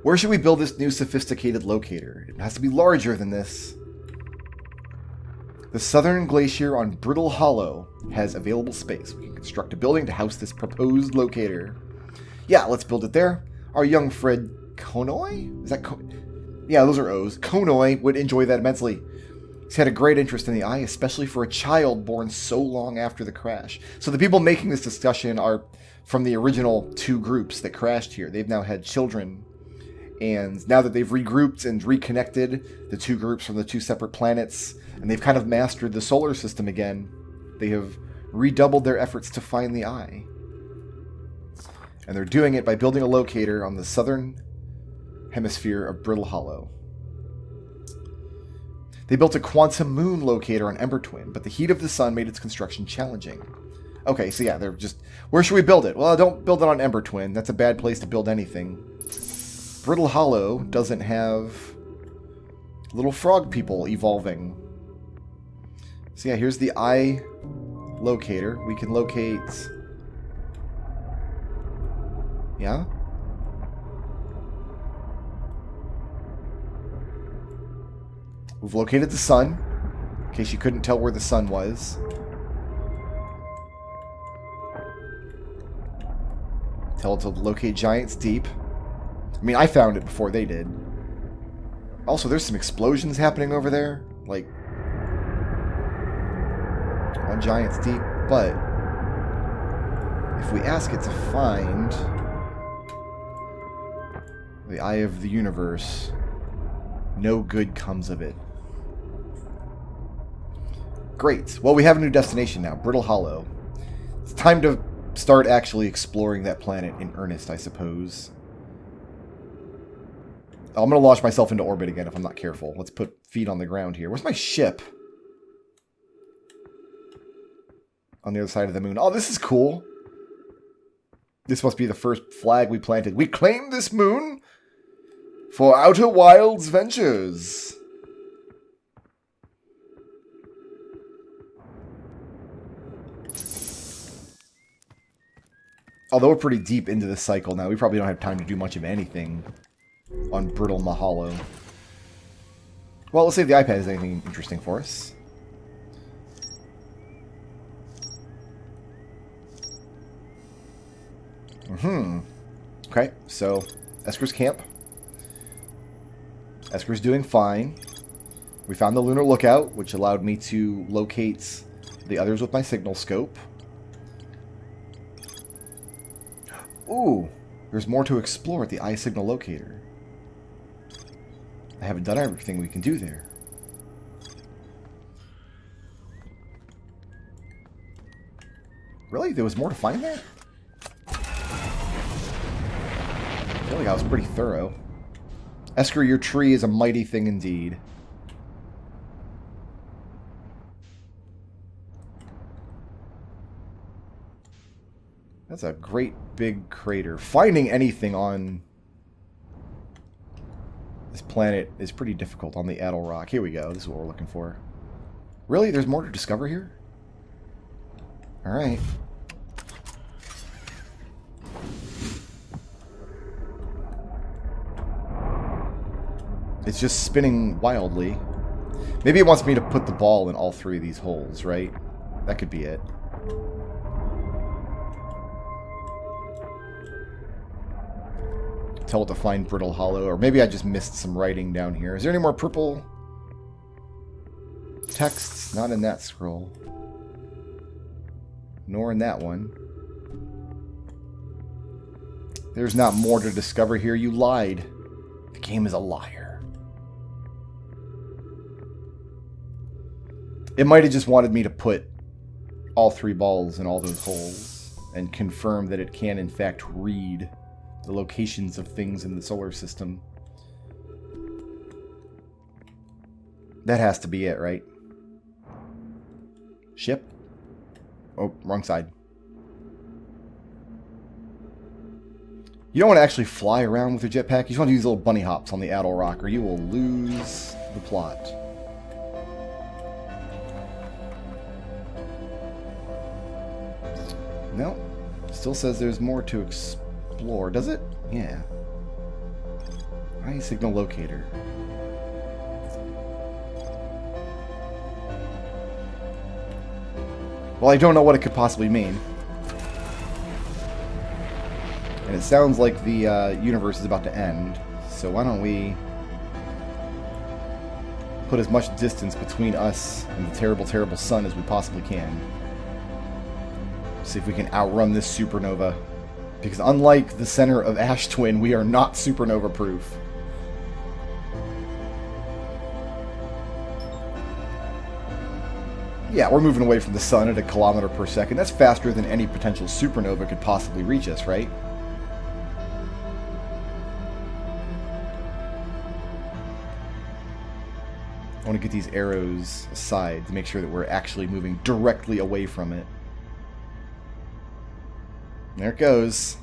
Where should we build this new sophisticated locator? It has to be larger than this. The southern glacier on Brittle Hollow has available space. We can construct a building to house this proposed locator. Yeah, let's build it there. Our young Fred Konoi? Is that yeah, those are O's. Konoi would enjoy that immensely. He's had a great interest in the eye, especially for a child born so long after the crash. So the people making this discussion are from the original two groups that crashed here. They've now had children. And now that they've regrouped and reconnected the two groups from the two separate planets, and they've kind of mastered the solar system again, they have redoubled their efforts to find the eye. And they're doing it by building a locator on the southern hemisphere of Brittle Hollow. They built a quantum moon locator on Ember Twin, but the heat of the sun made its construction challenging. Okay, so yeah, they're just... Where should we build it? Well, don't build it on Ember Twin. That's a bad place to build anything. Brittle Hollow doesn't have little frog people evolving. So yeah, here's the eye locator. We can locate... Yeah? We've located the sun, in case you couldn't tell where the sun was. Tell it to locate Giants Deep. I mean, I found it before they did. Also, there's some explosions happening over there, like on Giants Deep, but if we ask it to find the Eye of the Universe, no good comes of it. Great. Well, we have a new destination now, Brittle Hollow. It's time to start actually exploring that planet in earnest, I suppose. I'm going to launch myself into orbit again if I'm not careful. Let's put feet on the ground here. Where's my ship? On the other side of the moon. Oh, this is cool. This must be the first flag we planted. We claim this moon for Outer Wilds Ventures. Although we're pretty deep into this cycle now, we probably don't have time to do much of anything on Brittle Mahalo. Well, let's see if the iPad has anything interesting for us. Okay, so Esker's camp. Esker's doing fine. We found the lunar lookout, which allowed me to locate the others with my signal scope. Ooh, there's more to explore at the eye signal locator. I haven't done everything we can do there. Really? There was more to find there? I feel like I was pretty thorough. Esker, your tree is a mighty thing indeed. That's a great big crater. Finding anything on this planet is pretty difficult on the Attlerock. Here we go. This is what we're looking for. Really? There's more to discover here? Alright. It's just spinning wildly. Maybe it wants me to put the ball in all three of these holes, right? That could be it. Tell it to find Brittle Hollow, or maybe I just missed some writing down here. Is there any more purple texts? Not in that scroll. Nor in that one. There's not more to discover here. You lied. The game is a liar. It might have just wanted me to put all three balls in all those holes and confirm that it can in fact read the locations of things in the solar system. That has to be it, right? Ship? Oh, wrong side. You don't want to actually fly around with your jetpack. You just want to use little bunny hops on the Attlerock, or you will lose the plot. No. Still says there's more to explore. Does it? Yeah. High signal locator. Well, I don't know what it could possibly mean. And it sounds like the universe is about to end. So why don't we put as much distance between us and the terrible, terrible sun as we possibly can. See if we can outrun this supernova. Because unlike the center of Ash Twin, we are not supernova proof. Yeah, we're moving away from the sun at 1 kilometer per second. That's faster than any potential supernova could possibly reach us, right? I want to get these arrows aside to make sure that we're actually moving directly away from it. There it goes.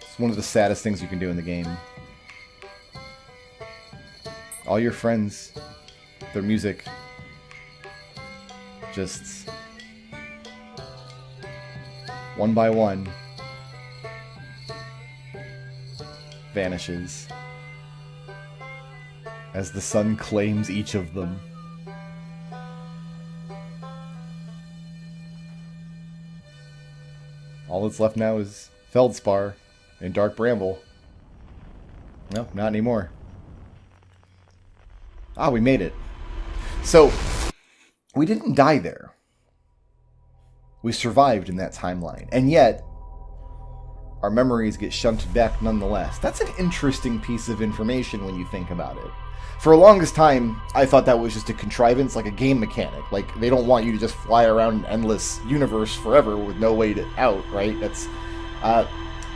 It's one of the saddest things you can do in the game. All your friends, their music, just one by one vanishes as the sun claims each of them. All that's left now is Feldspar and Dark Bramble. No, not anymore. Ah, we made it. So, we didn't die there. We survived in that timeline. And yet, our memories get shunted back nonetheless. That's an interesting piece of information when you think about it. For the longest time, I thought that was just a contrivance, like a game mechanic. Like, they don't want you to just fly around an endless universe forever with no way out, right? That's, so I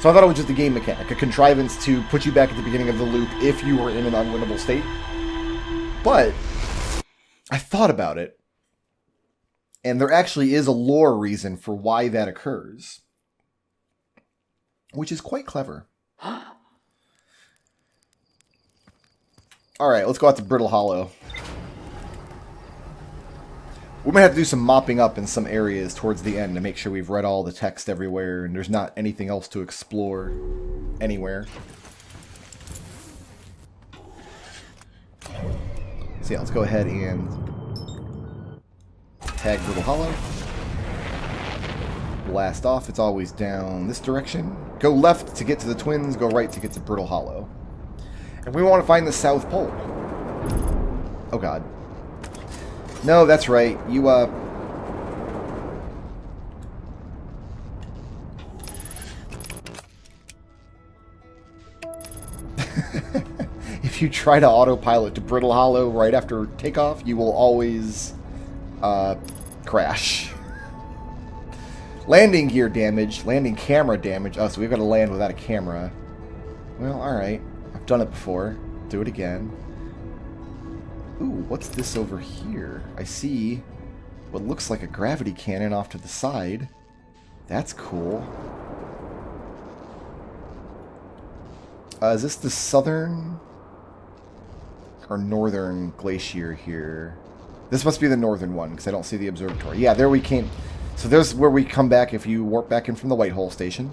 thought it was just a game mechanic, a contrivance to put you back at the beginning of the loop if you were in an unwinnable state. But I thought about it, and there actually is a lore reason for why that occurs, which is quite clever. Alright, let's go out to Brittle Hollow. We might have to do some mopping up in some areas towards the end to make sure we've read all the text everywhere and there's not anything else to explore anywhere. So yeah, let's go ahead and tag Brittle Hollow. Blast off. It's always down this direction. Go left to get to the Twins, go right to get to Brittle Hollow. And we want to find the South Pole. Oh god. No, that's right. You, if you try to autopilot to Brittle Hollow right after takeoff, you will always, crash. Landing gear damage, landing camera damage. Oh, so we've got to land without a camera. Well, alright. I've done it before. Do it again. Ooh, what's this over here? I see what looks like a gravity cannon off to the side. That's cool. Is this the southern or northern glacier here? This must be the northern one, because I don't see the observatory. Yeah, there we came. So there's where we come back if you warp back in from the White Hole station.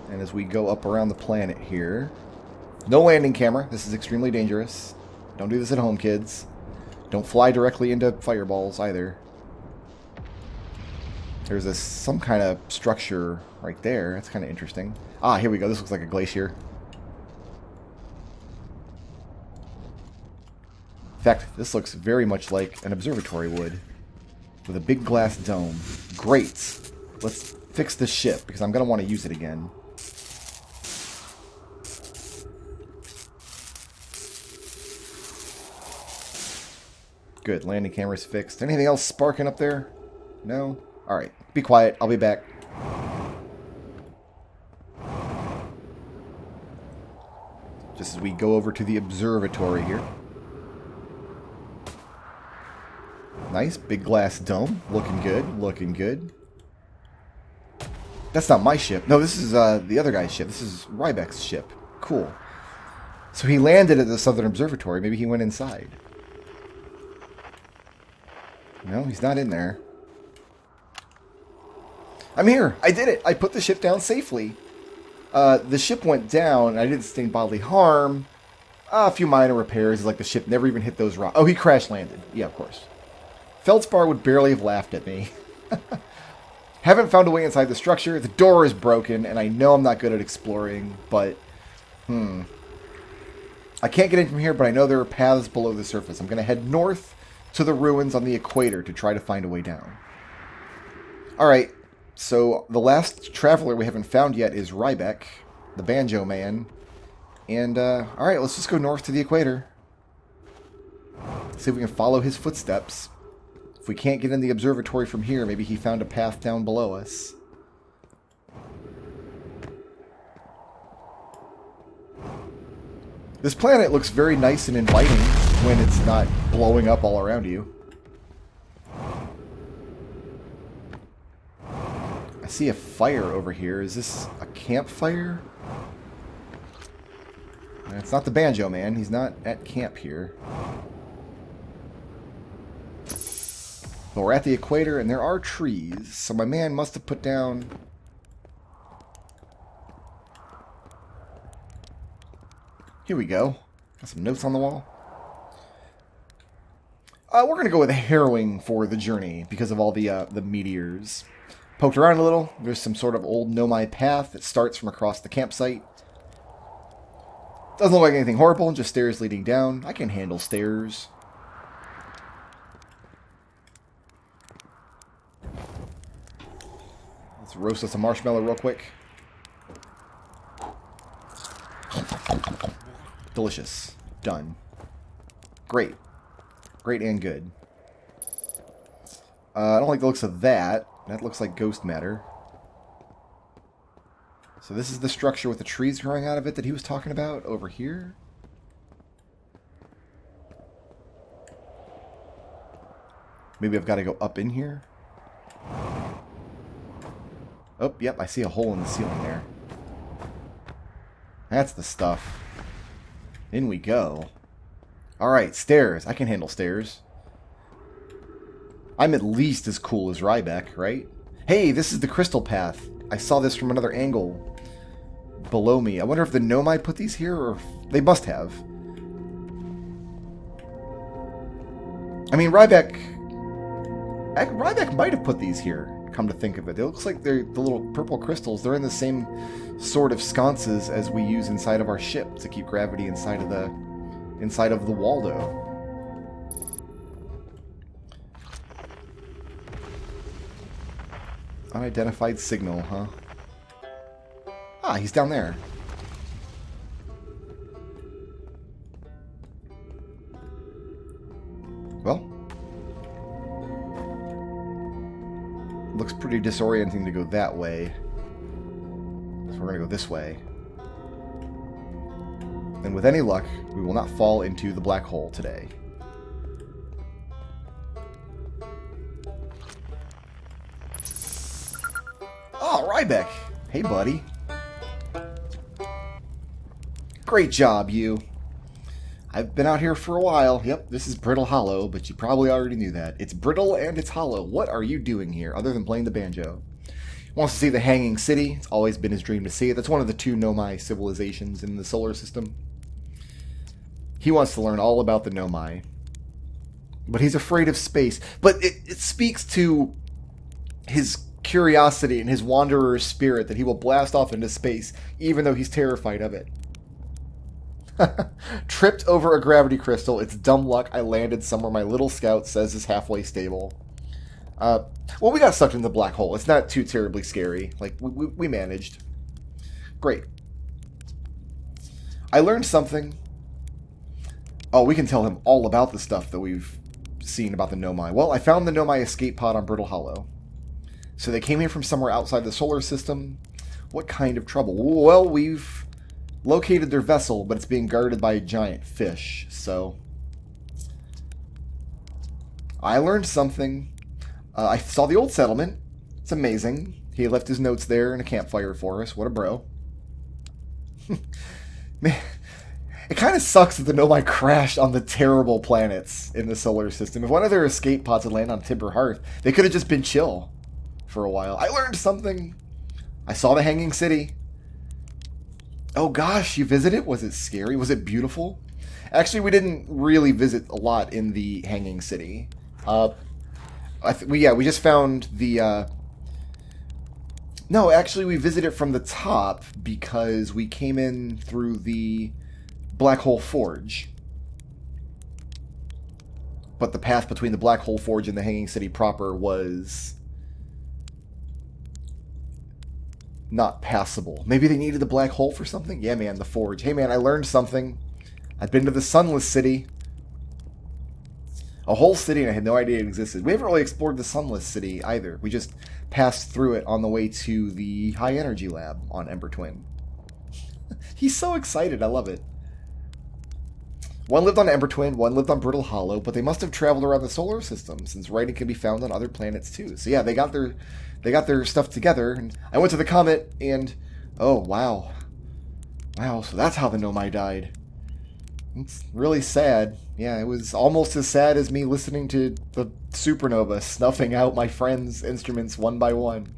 And as we go up around the planet here... No landing camera. This is extremely dangerous. Don't do this at home, kids. Don't fly directly into fireballs, either. There's some kind of structure right there. That's kind of interesting. Ah, here we go. This looks like a glacier. In fact, this looks very much like an observatory would. With a big glass dome. Great. Let's fix this ship, because I'm going to want to use it again. Good. Landing camera's fixed. Anything else sparking up there? No? Alright. Be quiet. I'll be back. Just as we go over to the observatory here. Nice. Big glass dome. Looking good. Looking good. That's not my ship. No, this is the other guy's ship. This is Rybeck's ship. Cool. So he landed at the Southern Observatory. Maybe he went inside. No, he's not in there. I'm here. I did it. I put the ship down safely. The ship went down. I didn't sustain bodily harm. A few minor repairs, like the ship never even hit those rocks. Oh, he crash landed. Yeah, of course. Feldspar would barely have laughed at me. Haven't found a way inside the structure. The door is broken, and I know I'm not good at exploring, but... I can't get in from here, but I know there are paths below the surface. I'm going to head north to the ruins on the equator to try to find a way down. Alright, so the last traveler we haven't found yet is Rybeck, the Banjo Man. And, alright, let's just go north to the equator. See if we can follow his footsteps. If we can't get in the observatory from here, maybe he found a path down below us. This planet looks very nice and inviting when it's not blowing up all around you. I see a fire over here. Is this a campfire? It's not the Banjo Man. He's not at camp here. But we're at the equator and there are trees, so my man must have put down... Here we go. Got some notes on the wall. We're going to go with harrowing for the journey because of all the meteors. Poked around a little. There's some sort of old Nomai path that starts from across the campsite. Doesn't look like anything horrible, just stairs leading down. I can handle stairs. Let's roast us a marshmallow real quick. Delicious. Done. Great. Great and good. I don't like the looks of that. That looks like ghost matter. So this is the structure with the trees growing out of it that he was talking about over here. Maybe I've got to go up in here. Oh, yep, I see a hole in the ceiling there. That's the stuff. In we go. Alright, stairs. I can handle stairs. I'm at least as cool as Rybeck, right? Hey, this is the crystal path. I saw this from another angle below me. I wonder if the Nomai put these here, or if they must have. I mean, Rybeck might have put these here, come to think of it. It looks like they're the little purple crystals. They're in the same sort of sconces as we use inside of our ship to keep gravity inside of the Waldo. Unidentified signal, huh? Ah, he's down there. Well, looks pretty disorienting to go that way. So we're going to go this way. And with any luck, we will not fall into the black hole today. Oh, Rybeck! Hey, buddy. Great job, you. I've been out here for a while. Yep, this is Brittle Hollow, but you probably already knew that. It's brittle and it's hollow. What are you doing here, other than playing the banjo? Wants to see the Hanging City. It's always been his dream to see it. That's one of the 2 Nomai civilizations in the solar system. He wants to learn all about the Nomai. But he's afraid of space. But it speaks to his curiosity and his wanderer spirit that he will blast off into space, even though he's terrified of it. Tripped over a gravity crystal. It's dumb luck. I landed somewhere my little scout says is halfway stable. Well, we got sucked in the black hole. It's not too terribly scary. Like, we managed. Great. I learned something. Oh, we can tell him all about the stuff that we've seen about the Nomai. Well, I found the Nomai escape pod on Brittle Hollow. So they came here from somewhere outside the solar system. What kind of trouble? Well, we've located their vessel, but it's being guarded by a giant fish. So I learned something. I saw the old settlement. It's amazing. He left his notes there in a campfire for us. What a bro. Man, it kind of sucks that the Nomai crashed on the terrible planets in the solar system. If one of their escape pods had landed on Timber Hearth, they could have just been chill. for a while. I learned something. I saw the Hanging City. Oh gosh, you visited? Was it scary? Was it beautiful? Actually, we didn't really visit a lot in the Hanging City. We just found the... No, actually, we visited from the top because we came in through the Black Hole Forge. But the path between the Black Hole Forge and the Hanging City proper was not passable. Maybe they needed the Black Hole for something? Yeah, man, the Forge. Hey, man, I learned something. I've been to the Sunless City. A whole city, and I had no idea it existed. We haven't really explored the Sunless City either. We just passed through it on the way to the High Energy Lab on Ember Twin. He's so excited. I love it. One lived on Ember Twin, one lived on Brittle Hollow, but they must have traveled around the solar system, since writing can be found on other planets too. So yeah, they got their stuff together, and I went to the comet, and oh wow, so that's how the Nomai died. It's really sad. Yeah, it was almost as sad as me listening to the supernova snuffing out my friends' instruments one by one.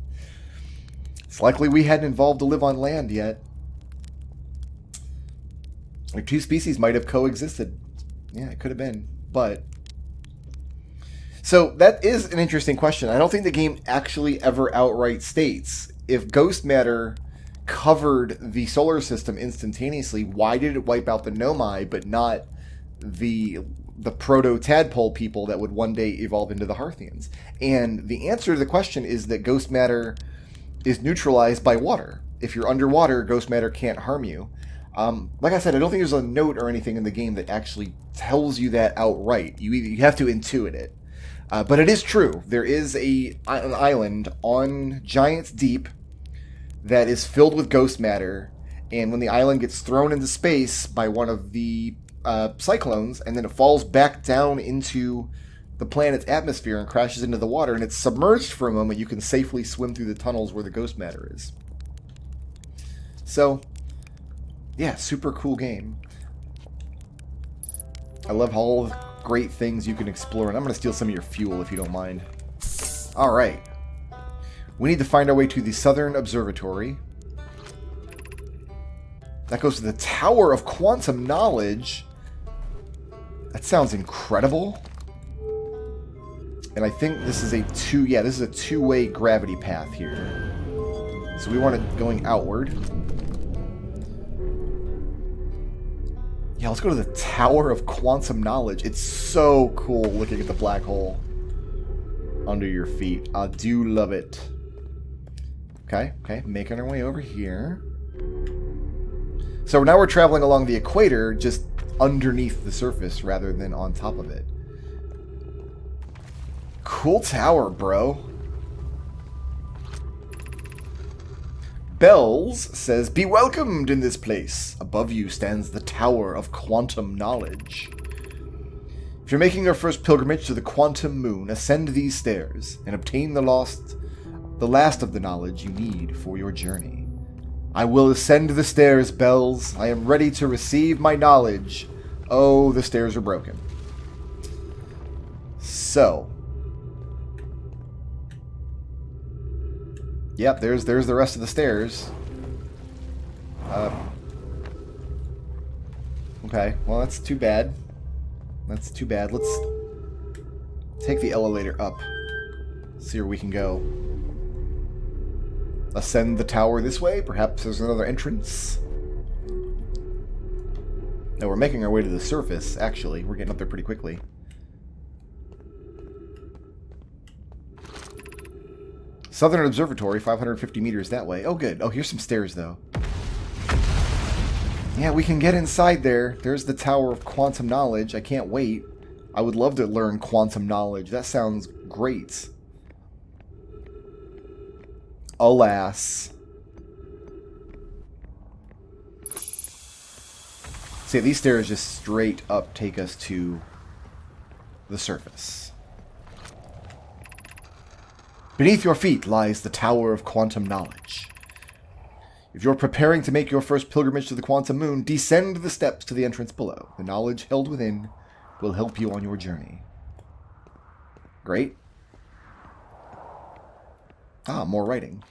It's likely we hadn't evolved to live on land yet. Like, two species might have coexisted. Yeah, it could have been. But so that is an interesting question. I don't think the game actually ever outright states if ghost matter covered the solar system instantaneously, why did it wipe out the Nomai but not the proto-tadpole people that would one day evolve into the Hearthians? And the answer to the question is that ghost matter is neutralized by water. If you're underwater, ghost matter can't harm you. Like I said, I don't think there's a note or anything in the game that actually tells you that outright. You have to intuit it. But it is true. There is an island on Giant's Deep that is filled with ghost matter, and when the island gets thrown into space by one of the cyclones, and then it falls back down into the planet's atmosphere and crashes into the water, and it's submerged for a moment, you can safely swim through the tunnels where the ghost matter is. So, yeah, super cool game. I love all the great things you can explore, and I'm going to steal some of your fuel if you don't mind. Alright. We need to find our way to the Southern Observatory. That goes to the Tower of Quantum Knowledge. That sounds incredible. And I think this is a two-way gravity path here. So we want it going outward. Yeah, let's go to the Tower of Quantum Knowledge. It's so cool looking at the black hole under your feet. I do love it. Okay, making our way over here. So now we're traveling along the equator, just underneath the surface rather than on top of it. Cool tower, bro. Bells says, "Be welcomed in this place. Above you stands the Tower of Quantum Knowledge. If you're making your first pilgrimage to the Quantum Moon, ascend these stairs and obtain the last of the knowledge you need for your journey. I will ascend the stairs, Bells. I am ready to receive my knowledge. Oh, the stairs are broken." So, yep, there's the rest of the stairs. Okay, well, that's too bad. Let's take the elevator up. See where we can go. Ascend the tower this way. Perhaps there's another entrance. No, we're making our way to the surface, actually. We're getting up there pretty quickly. Southern Observatory, 550 meters that way. Oh, good. Oh, here's some stairs, though. Yeah, we can get inside there. There's the Tower of Quantum Knowledge. I can't wait. I would love to learn quantum knowledge. That sounds great. Alas. See, these stairs just straight up take us to the surface. Beneath your feet lies the Tower of Quantum Knowledge. If you're preparing to make your first pilgrimage to the Quantum Moon, descend the steps to the entrance below. The knowledge held within will help you on your journey. Great. Ah, more writing.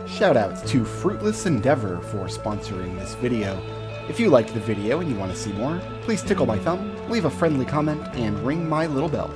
Shoutouts to Fruitless Endeavor for sponsoring this video. If you liked the video and you want to see more, please tickle my thumb, leave a friendly comment, and ring my little bell.